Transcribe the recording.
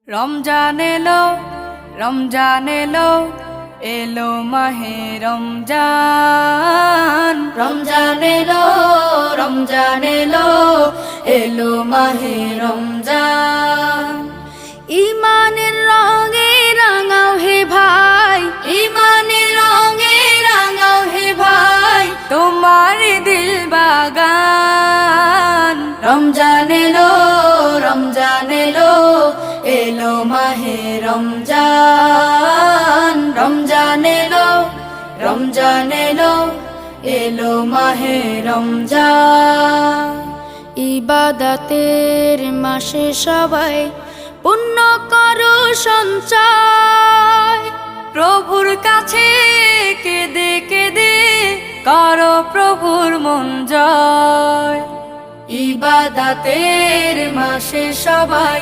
রমজান এলো, রমজান এলো, এলো মাহে রমজান। রমজান এলো, রমজান এলো, এলো মাহে রমজান। ইমানের রঙে রাঙাও হে ভাই, ইমানের রঙে রাঙাও হে ভাই, তোমার দিল বাগান। রমজান এলো, রমজান এলো, এলো মাহে রমজান। রমজান এলো, রমজান এলো, এলো মাহে রমজান। ইবাদতের মাসে সবাই পুণ্য করো সঞ্চয়, প্রভুর কাছে কেঁদে কেঁদে করো প্রভুর মন জয়। ইবাদতের মাসে সবাই